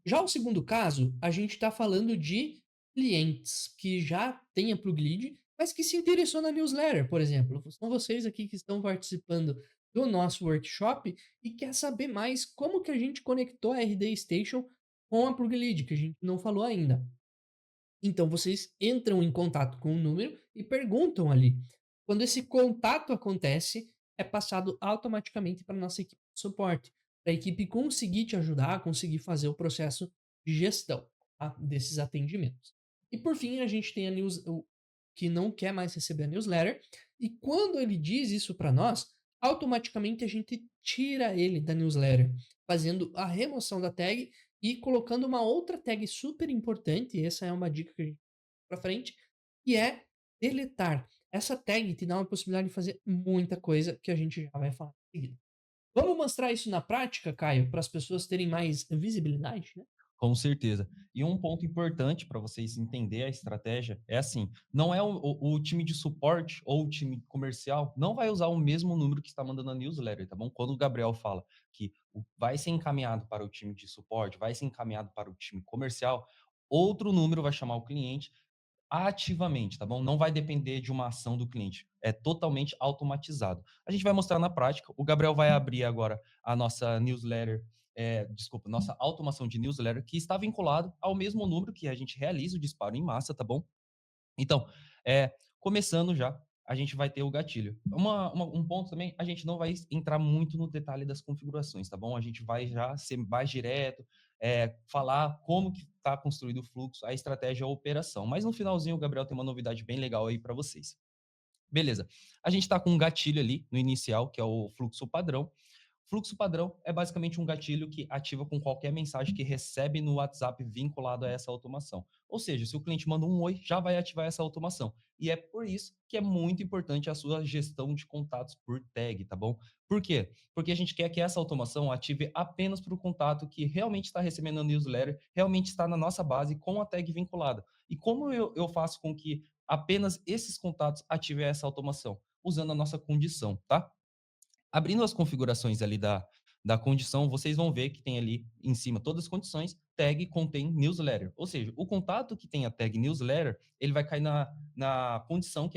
Já o segundo caso, a gente está falando de clientes que já têm a Pluglead, mas que se interessou na newsletter, por exemplo. São vocês aqui que estão participando do nosso workshop e quer saber mais como que a gente conectou a RD Station com a Pluglead, que a gente não falou ainda. Então vocês entram em contato com o número e perguntam ali. Quando esse contato acontece, é passado automaticamente para a nossa equipe de suporte, para a equipe conseguir te ajudar, conseguir fazer o processo de gestão, tá, desses atendimentos. E por fim, a gente tem o que não quer mais receber a newsletter, e quando ele diz isso para nós, automaticamente a gente tira ele da newsletter, fazendo a remoção da tag e colocando uma outra tag super importante, essa é uma dica que a gente para frente, que é deletar. Essa tag te dá uma possibilidade de fazer muita coisa que a gente já vai falar em seguida. Vamos mostrar isso na prática, Caio, para as pessoas terem mais visibilidade, né? Com certeza. E um ponto importante para vocês entender a estratégia é assim: não é o time de suporte ou o time comercial não vai usar o mesmo número que está mandando a newsletter, tá bom? Quando o Gabriel fala que vai ser encaminhado para o time de suporte, vai ser encaminhado para o time comercial, outro número vai chamar o cliente ativamente, tá bom? Não vai depender de uma ação do cliente. É totalmente automatizado. A gente vai mostrar na prática. O Gabriel vai abrir agora a nossa newsletter, desculpa, nossa automação de newsletter, que está vinculado ao mesmo número que a gente realiza o disparo em massa, tá bom? Então, começando já, a gente vai ter o gatilho. Um ponto também, a gente não vai entrar muito no detalhe das configurações, tá bom? A gente vai já ser mais direto, falar como que está construído o fluxo, a estratégia, a operação. Mas no finalzinho, o Gabriel tem uma novidade bem legal aí para vocês. Beleza. A gente está com um gatilho ali no inicial, que é o fluxo padrão. Fluxo padrão é basicamente um gatilho que ativa com qualquer mensagem que recebe no WhatsApp vinculado a essa automação. Ou seja, se o cliente manda um oi, já vai ativar essa automação. E é por isso que é muito importante a sua gestão de contatos por tag, tá bom? Por quê? Porque a gente quer que essa automação ative apenas para o contato que realmente está recebendo a newsletter, realmente está na nossa base com a tag vinculada. E como eu faço com que apenas esses contatos ativem essa automação? Usando a nossa condição, tá? Abrindo as configurações ali da condição, vocês vão ver que tem ali em cima todas as condições, tag contém newsletter. Ou seja, o contato que tem a tag newsletter, ele vai cair na condição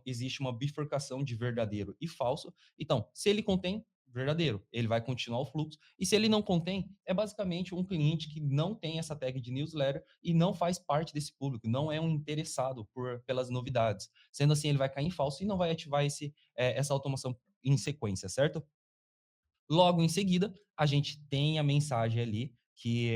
existe uma bifurcação de verdadeiro e falso. Então, se ele contém verdadeiro, ele vai continuar o fluxo. E se ele não contém, é basicamente um cliente que não tem essa tag de newsletter e não faz parte desse público, não é um interessado pelas novidades. Sendo assim, ele vai cair em falso e não vai ativar essa automação em sequência, certo? Logo em seguida, a gente tem a mensagem ali que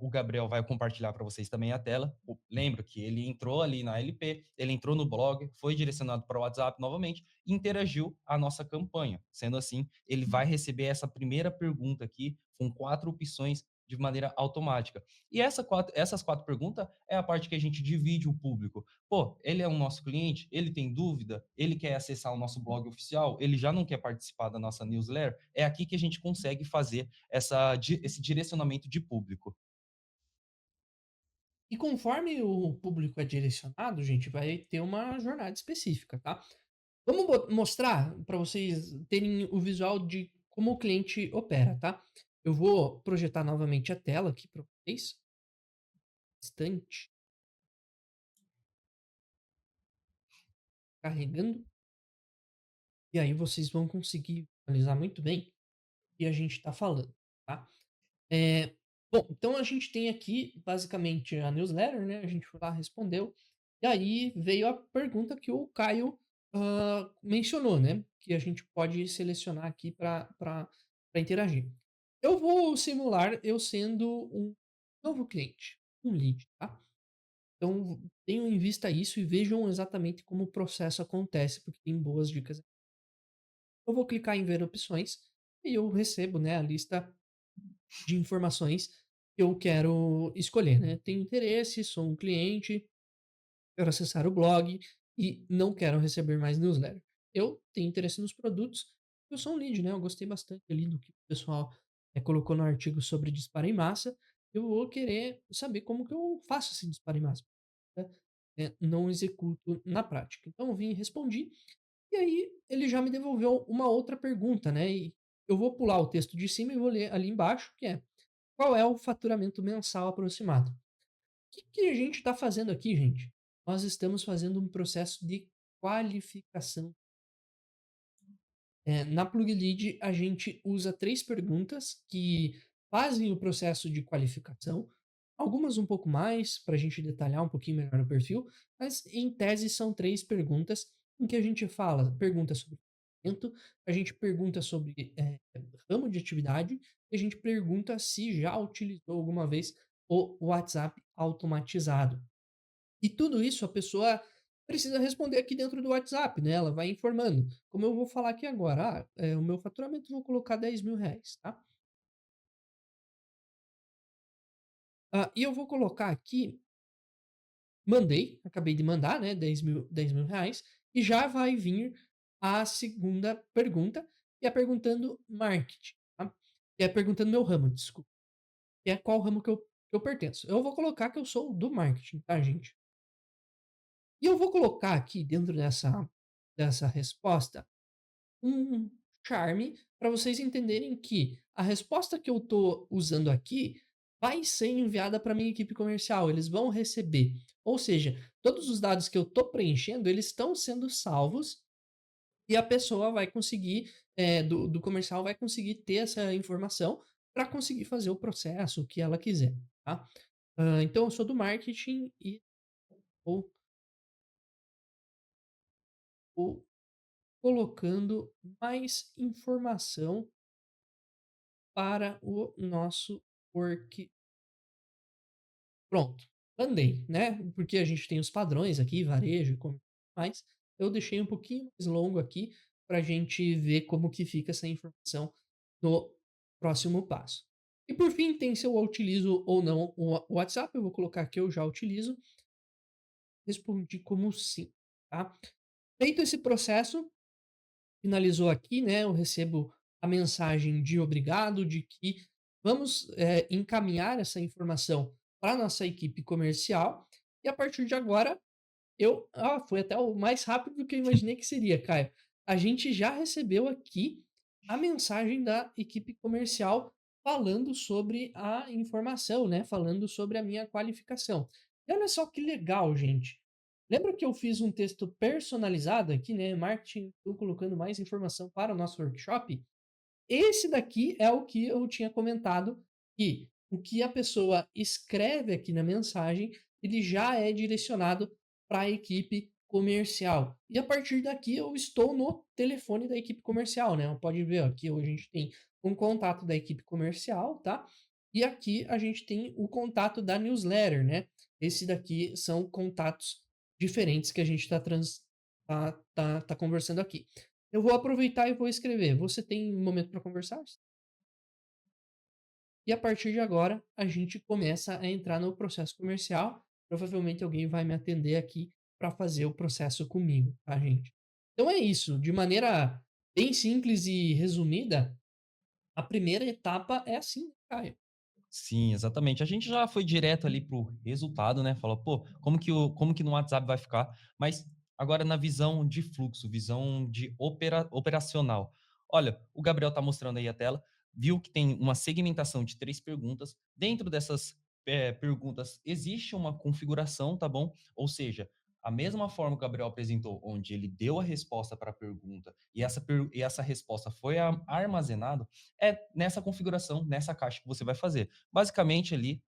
o Gabriel vai compartilhar para vocês também a tela. Lembra que ele entrou ali na LP, ele entrou no blog, foi direcionado para o WhatsApp novamente e interagiu a nossa campanha. Sendo assim, ele vai receber essa primeira pergunta aqui com 4 opções de maneira automática. E essas quatro perguntas é a parte que a gente divide o público. Pô, ele é um nosso cliente, ele tem dúvida, ele quer acessar o nosso blog oficial, ele já não quer participar da nossa newsletter, é aqui que a gente consegue fazer esse direcionamento de público. E conforme o público é direcionado, gente, vai ter uma jornada específica, tá? Vamos mostrar para vocês terem o visual de como o cliente opera, tá? Eu vou projetar novamente a tela aqui para vocês. Instante, carregando. E aí vocês vão conseguir visualizar muito bem o que a gente está falando, tá? É, bom, então a gente tem aqui basicamente a newsletter, né? A gente foi lá, respondeu. E aí veio a pergunta que o Caio mencionou, né? Que a gente pode selecionar aqui para interagir. Eu vou simular eu sendo um novo cliente, um lead, tá? Então tenham em vista isso e vejam exatamente como o processo acontece, porque tem boas dicas. Eu vou clicar em ver opções e eu recebo, né, a lista de informações que eu quero escolher, né? Tenho interesse, sou um cliente, quero acessar o blog e não quero receber mais newsletter. Eu tenho interesse nos produtos, eu sou um lead, né? Eu gostei bastante ali do que o pessoal colocou no artigo sobre disparo em massa. Eu vou querer saber como que eu faço esse disparo em massa, né? Não executo na prática. Então eu vim e respondi, e aí ele já me devolveu uma outra pergunta, né? E eu vou pular o texto de cima e vou ler ali embaixo, que é: qual é o faturamento mensal aproximado? O que a gente está fazendo aqui, gente? Nós estamos fazendo um processo de qualificação. Na PlugLead, a gente usa 3 perguntas que fazem o processo de qualificação, algumas um pouco mais, para a gente detalhar um pouquinho melhor o perfil, mas em tese são 3 perguntas em que a gente pergunta sobre evento, a gente pergunta sobre ramo de atividade e a gente pergunta se já utilizou alguma vez o WhatsApp automatizado. E tudo isso a pessoa precisa responder aqui dentro do WhatsApp, né? Ela vai informando. Como eu vou falar aqui agora, o meu faturamento eu vou colocar R$ 10.000, tá? E eu vou colocar aqui Mandei, acabei de mandar, né, R$ 10.000 e já vai vir a segunda pergunta, que é perguntando marketing, tá? Que é perguntando meu ramo, desculpa, que é qual ramo que eu pertenço. Eu vou colocar que eu sou do marketing, tá, gente? E eu vou colocar aqui dentro dessa resposta um charme para vocês entenderem que a resposta que eu tô usando aqui vai ser enviada para minha equipe comercial, eles vão receber. Ou seja, todos os dados que eu tô preenchendo, eles estão sendo salvos e a pessoa vai conseguir, do comercial vai conseguir ter essa informação para conseguir fazer o processo, o que ela quiser, tá? Então eu sou do marketing e vou vou colocando mais informação para o nosso work. Pronto, mandei, né? Porque a gente tem os padrões aqui, varejo, como mais. Eu deixei um pouquinho mais longo aqui para a gente ver como que fica essa informação no próximo passo. E por fim, tem se eu utilizo ou não o WhatsApp. Eu vou colocar que eu já utilizo. Respondi como sim, tá? Feito esse processo, finalizou aqui, né, eu recebo a mensagem de obrigado, de que vamos, encaminhar essa informação para nossa equipe comercial, e a partir de agora foi até o mais rápido do que eu imaginei que seria, Caio. A gente já recebeu aqui a mensagem da equipe comercial falando sobre a informação, né, falando sobre a minha qualificação. E olha só que legal, gente. Lembra que eu fiz um texto personalizado aqui, né, marketing, tô colocando mais informação para o nosso workshop? Esse daqui é o que eu tinha comentado, que o que a pessoa escreve aqui na mensagem, ele já é direcionado para a equipe comercial. E a partir daqui eu estou no telefone da equipe comercial, né? Pode ver, ó, aqui hoje a gente tem um contato da equipe comercial, tá? E aqui a gente tem o contato da newsletter, né? Esse daqui são contatos diferentes que a gente tá conversando aqui. Eu vou aproveitar e vou escrever. Você tem um momento para conversar? E a partir de agora, a gente começa a entrar no processo comercial. Provavelmente alguém vai me atender aqui para fazer o processo comigo, tá, gente? Então é isso. De maneira bem simples e resumida, a primeira etapa é assim, Caio. Sim, exatamente. A gente já foi direto ali pro resultado, né? Falou, pô, como que no WhatsApp vai ficar? Mas agora na visão de fluxo, visão de operacional. Olha, o Gabriel tá mostrando aí a tela, viu que tem uma segmentação de 3 perguntas. Dentro dessas perguntas existe uma configuração, tá bom? Ou seja, a mesma forma que o Gabriel apresentou, onde ele deu a resposta para a pergunta e essa resposta foi armazenada, é nessa configuração, nessa caixa que você vai fazer. Basicamente ali,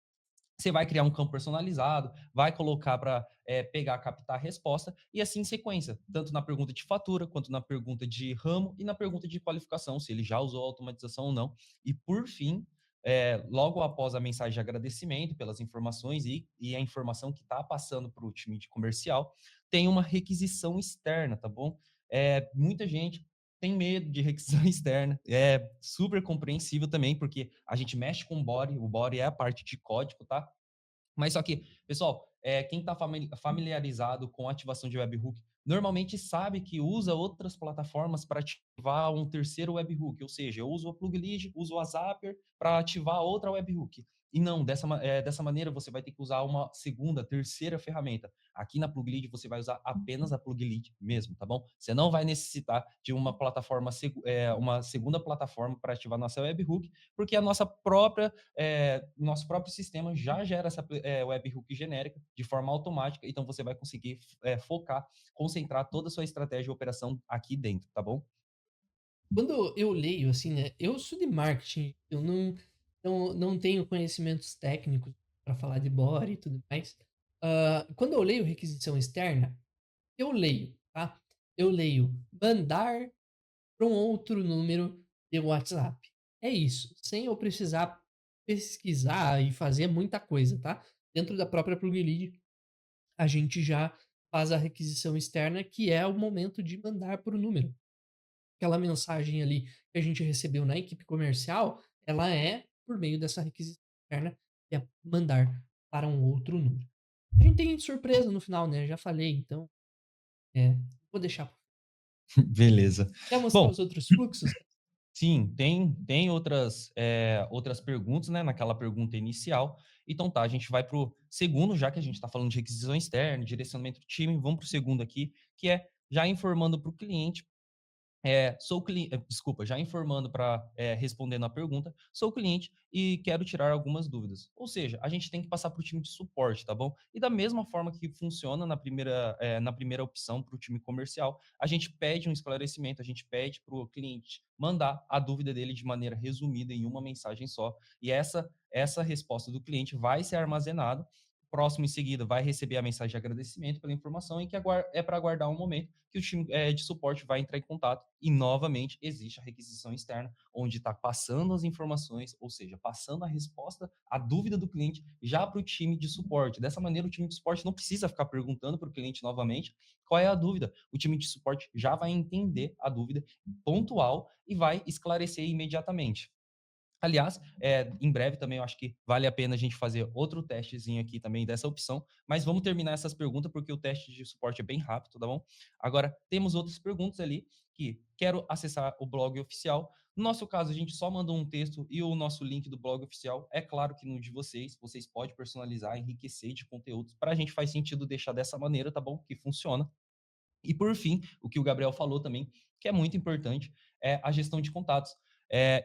você vai criar um campo personalizado, vai colocar para pegar, captar a resposta e assim em sequência, tanto na pergunta de fatura, quanto na pergunta de ramo e na pergunta de qualificação, se ele já usou a automatização ou não. E por fim, logo após a mensagem de agradecimento pelas informações e a informação que está passando para o time de comercial, tem uma requisição externa, tá bom? Muita gente tem medo de requisição externa. É super compreensível também, porque a gente mexe com o body é a parte de código, tá? Mas só que, pessoal, quem está familiarizado com a ativação de webhook, normalmente sabe que usa outras plataformas para ativar um terceiro webhook, ou seja, eu uso o Pluglead, uso o Zapier para ativar outra webhook. E não, dessa maneira você vai ter que usar uma segunda, terceira ferramenta. Aqui na Pluglead você vai usar apenas a Pluglead mesmo, tá bom? Você não vai necessitar de uma plataforma, uma segunda plataforma para ativar nossa webhook, porque a nosso próprio sistema já gera essa webhook genérica de forma automática, então você vai conseguir focar, concentrar toda a sua estratégia de operação aqui dentro, tá bom? Quando eu leio, assim, né? Eu sou de marketing, eu não tenho conhecimentos técnicos para falar de bot e tudo mais. Quando eu leio requisição externa, eu leio, tá? Eu leio mandar para um outro número de WhatsApp. É isso, sem eu precisar pesquisar e fazer muita coisa, tá? Dentro da própria Pluglead, a gente já faz a requisição externa, que é o momento de mandar para o número. Aquela mensagem ali que a gente recebeu na equipe comercial, ela é por meio dessa requisição externa, que é mandar para um outro número. A gente tem surpresa no final, né, já falei, então, vou deixar. Beleza. Quer mostrar Bom, os outros fluxos? sim, tem outras, outras perguntas, né, naquela pergunta inicial. Então tá, a gente vai para o segundo, já que a gente está falando de requisição externa, direcionamento do time, vamos para o segundo aqui, que é já informando para o cliente. Desculpa, já informando para respondendo a pergunta, sou cliente e quero tirar algumas dúvidas. Ou seja, a gente tem que passar para o time de suporte, tá bom? E da mesma forma que funciona na primeira opção para o time comercial, a gente pede um esclarecimento, a gente pede para o cliente mandar a dúvida dele de maneira resumida em uma mensagem só. E essa resposta do cliente vai ser armazenada. Próximo em seguida vai receber a mensagem de agradecimento pela informação e que é para aguardar um momento que o time de suporte vai entrar em contato e novamente existe a requisição externa, onde está passando as informações, ou seja, passando a resposta à dúvida do cliente já para o time de suporte. Dessa maneira, o time de suporte não precisa ficar perguntando para o cliente novamente qual é a dúvida. O time de suporte já vai entender a dúvida pontual e vai esclarecer imediatamente. Aliás, em breve também eu acho que vale a pena a gente fazer outro testezinho aqui também dessa opção, mas vamos terminar essas perguntas porque o teste de suporte é bem rápido, tá bom? Agora, temos outras perguntas ali que quero acessar o blog oficial. No nosso caso, a gente só manda um texto e o nosso link do blog oficial. É claro que no de vocês podem personalizar, enriquecer de conteúdos. Para a gente faz sentido deixar dessa maneira, tá bom? Que funciona. E por fim, o que o Gabriel falou também, que é muito importante, é a gestão de contatos.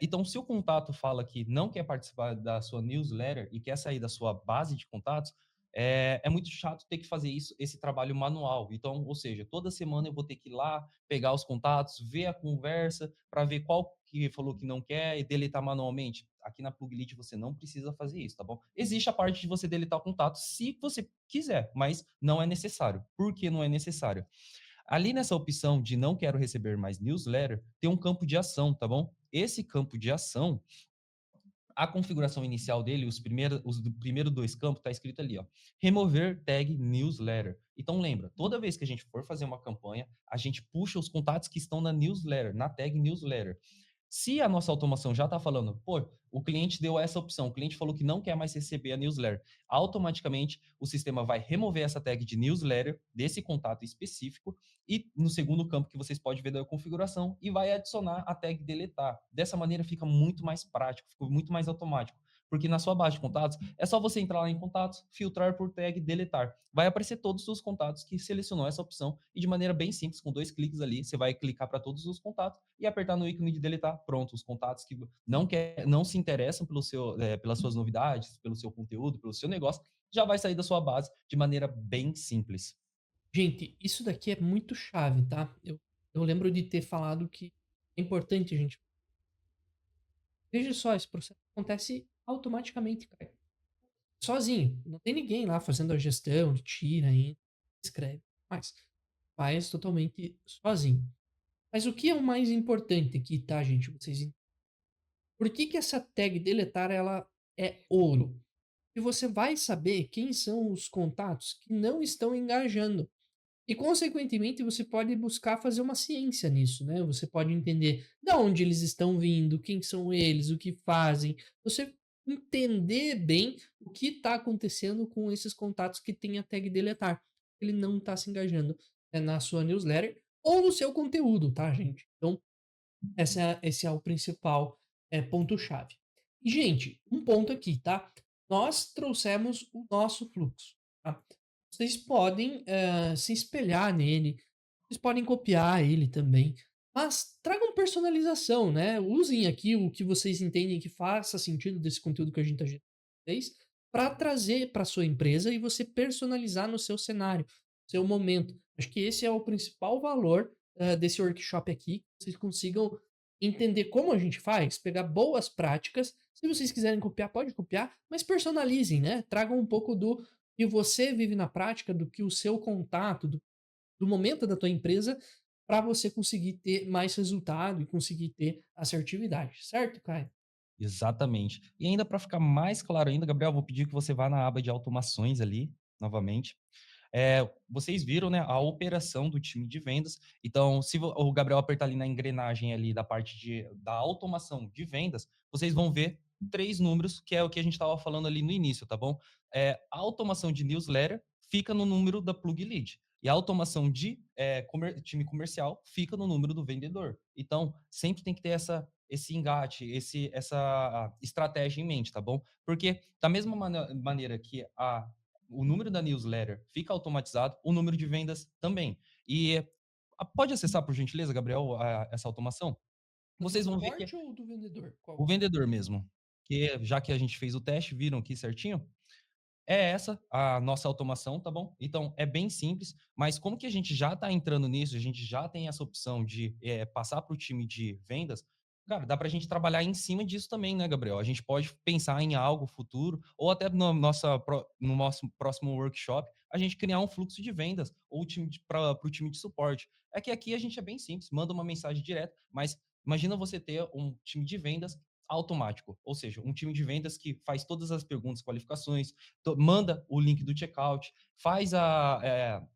Então, se o contato fala que não quer participar da sua newsletter e quer sair da sua base de contatos, é muito chato ter que fazer esse trabalho manual. Então, ou seja, toda semana eu vou ter que ir lá, pegar os contatos, ver a conversa, para ver qual que falou que não quer e deletar manualmente. Aqui na Pluglit você não precisa fazer isso, tá bom? Existe a parte de você deletar o contato se você quiser, mas não é necessário. Por que não é necessário? Ali nessa opção de não quero receber mais newsletter, tem um campo de ação, tá bom? Esse campo de ação, a configuração inicial dele, os primeiros dois campos, está escrito ali, ó, remover tag newsletter. Então lembra, toda vez que a gente for fazer uma campanha, a gente puxa os contatos que estão na newsletter, na tag newsletter. Se a nossa automação já está falando, pô, o cliente deu essa opção, o cliente falou que não quer mais receber a newsletter, automaticamente o sistema vai remover essa tag de newsletter desse contato específico e no segundo campo que vocês podem ver da configuração e vai adicionar a tag deletar. Dessa maneira fica muito mais prático, fica muito mais automático. Porque na sua base de contatos, é só você entrar lá em contatos, filtrar por tag, deletar. Vai aparecer todos os contatos que selecionou essa opção e de maneira bem simples, com 2 cliques ali, você vai clicar para todos os contatos e apertar no ícone de deletar. Pronto, os contatos que não se interessam pelas suas novidades, pelo seu conteúdo, pelo seu negócio, já vai sair da sua base de maneira bem simples. Gente, isso daqui é muito chave, tá? Eu lembro de ter falado que é importante, gente. Veja só, esse processo acontece automaticamente, cara. Sozinho. Não tem ninguém lá fazendo a gestão, tira, entra, escreve. Mas faz totalmente sozinho. Mas o que é o mais importante aqui, tá, gente? Por que que essa tag deletar ela é ouro? E você vai saber quem são os contatos que não estão engajando. E, consequentemente, você pode buscar fazer uma ciência nisso, né? Você pode entender de onde eles estão vindo, quem são eles, o que fazem. Você entender bem o que está acontecendo com esses contatos que tem a tag deletar. Ele não está se engajando na sua newsletter ou no seu conteúdo, tá, gente? Então, esse é o principal ponto-chave. E, gente, um ponto aqui, tá? Nós trouxemos o nosso fluxo, tá? Vocês podem se espelhar nele, vocês podem copiar ele também, mas tragam personalização, né? Usem aqui o que vocês entendem que faça sentido desse conteúdo que a gente está gerando pra vocês, para trazer para sua empresa e você personalizar no seu cenário, no seu momento. Acho que esse é o principal valor desse workshop aqui, que vocês consigam entender como a gente faz, pegar boas práticas. Se vocês quiserem copiar, pode copiar, mas personalizem, né? Tragam um pouco do que você vive na prática, do que o seu contato, do momento da tua empresa, para você conseguir ter mais resultado e conseguir ter assertividade, certo, Caio? Exatamente. E ainda para ficar mais claro ainda, Gabriel, vou pedir que você vá na aba de automações ali, novamente. Vocês viram, né, a operação do time de vendas. Então, se o Gabriel apertar ali na engrenagem ali da parte da automação de vendas, vocês vão ver 3 números, que é o que a gente estava falando ali no início, tá bom? A automação de newsletter fica no número da plug lead. E a automação de time comercial fica no número do vendedor. Então, sempre tem que ter esse engate, essa estratégia em mente, tá bom? Porque da mesma maneira que o número da newsletter fica automatizado, o número de vendas também. E pode acessar, por gentileza, Gabriel, essa automação? Do Vocês vão ver que é suporte ou do vendedor? o Qual? vendedor mesmo. Que já que a gente fez o teste, viram aqui certinho? É essa a nossa automação, tá bom? Então é bem simples, mas como que a gente já está entrando nisso, a gente já tem essa opção de passar para o time de vendas, cara, dá para a gente trabalhar em cima disso também, né, Gabriel? A gente pode pensar em algo futuro, ou até no nosso próximo workshop, a gente criar um fluxo de vendas, ou para o time de suporte. É que aqui a gente é bem simples, manda uma mensagem direta, mas imagina você ter um time de vendas automático, ou seja, um time de vendas que faz todas as perguntas, qualificações, manda o link do checkout, faz a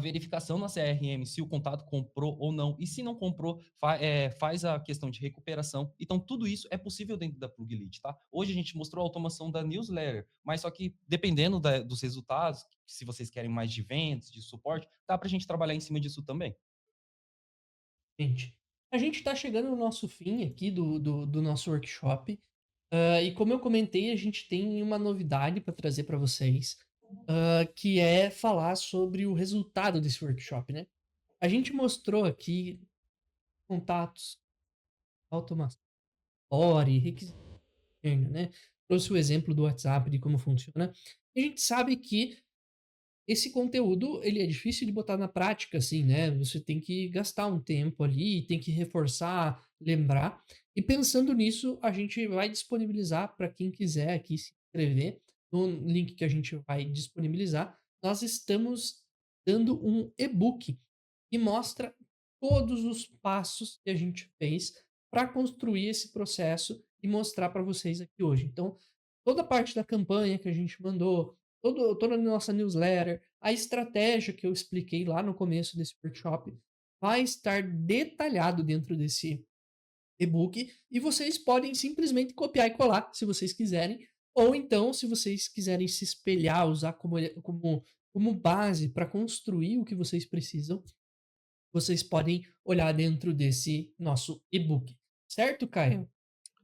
verificação na CRM se o contato comprou ou não, e se não comprou, faz a questão de recuperação. Então, tudo isso é possível dentro da Plug Lead, tá? Hoje a gente mostrou a automação da newsletter, mas só que dependendo dos resultados, se vocês querem mais de vendas, de suporte, dá para a gente trabalhar em cima disso também. Gente, a gente está chegando no nosso fim aqui do nosso workshop. E como eu comentei, a gente tem uma novidade para trazer para vocês, que é falar sobre o resultado desse workshop, né? A gente mostrou aqui contatos, automação, core, requisitos, né? Trouxe o exemplo do WhatsApp, de como funciona. E a gente sabe que esse conteúdo, ele é difícil de botar na prática, assim, né? Você tem que gastar um tempo ali, tem que reforçar, lembrar. E pensando nisso, a gente vai disponibilizar para quem quiser aqui se inscrever no link que a gente vai disponibilizar. Nós estamos dando um e-book que mostra todos os passos que a gente fez para construir esse processo e mostrar para vocês aqui hoje. Então, toda a parte da campanha que a gente mandou, toda a nossa newsletter, a estratégia que eu expliquei lá no começo desse workshop, vai estar detalhado dentro desse e-book e vocês podem simplesmente copiar e colar se vocês quiserem, ou então, se vocês quiserem se espelhar, usar como base para construir o que vocês precisam, vocês podem olhar dentro desse nosso e-book. Certo, Caio?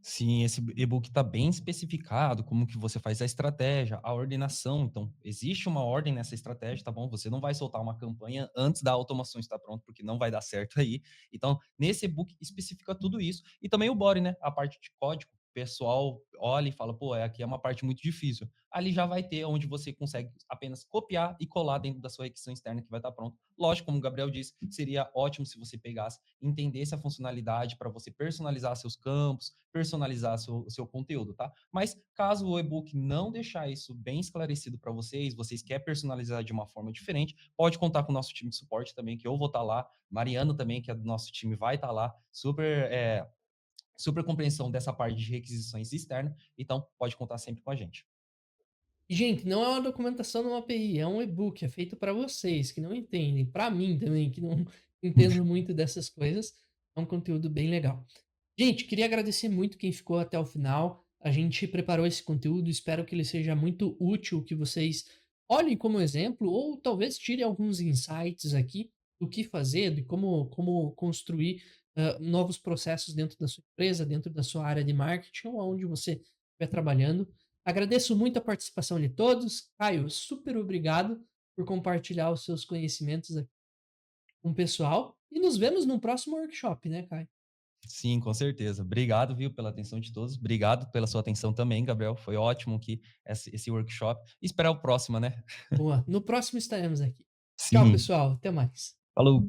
Sim, esse e-book está bem especificado, como que você faz a estratégia, a ordenação. Então, existe uma ordem nessa estratégia, tá bom? Você não vai soltar uma campanha antes da automação estar pronta, porque não vai dar certo aí. Então, nesse e-book especifica tudo isso. E também o body, né? A parte de código. O pessoal olha e fala, pô, aqui é uma parte muito difícil. Ali já vai ter onde você consegue apenas copiar e colar dentro da sua requisição externa que vai estar pronto. Lógico, como o Gabriel disse, seria ótimo se você pegasse, entendesse a funcionalidade para você personalizar seus campos, personalizar seu conteúdo, tá? Mas caso o e-book não deixar isso bem esclarecido para vocês, vocês querem personalizar de uma forma diferente, pode contar com o nosso time de suporte também, que eu vou estar lá, Mariano também, que é do nosso time, vai estar lá, super compreensão dessa parte de requisições externas, então pode contar sempre com a gente. E, gente, não é uma documentação numa API, é um e-book, é feito para vocês que não entendem, para mim também, que não entendo muito dessas coisas, é um conteúdo bem legal. Gente, queria agradecer muito quem ficou até o final. A gente preparou esse conteúdo, espero que ele seja muito útil, que vocês olhem como exemplo, ou talvez tirem alguns insights aqui do que fazer, de como construir novos processos dentro da sua empresa, dentro da sua área de marketing, ou onde você estiver trabalhando. Agradeço muito a participação de todos. Caio, super obrigado por compartilhar os seus conhecimentos aqui com o pessoal. E nos vemos no próximo workshop, né, Caio? Sim, com certeza. Obrigado, viu, pela atenção de todos. Obrigado pela sua atenção também, Gabriel. Foi ótimo aqui esse workshop. E esperar o próximo, né? Boa. No próximo estaremos aqui. Tchau, Sim. pessoal. Até mais. Falou.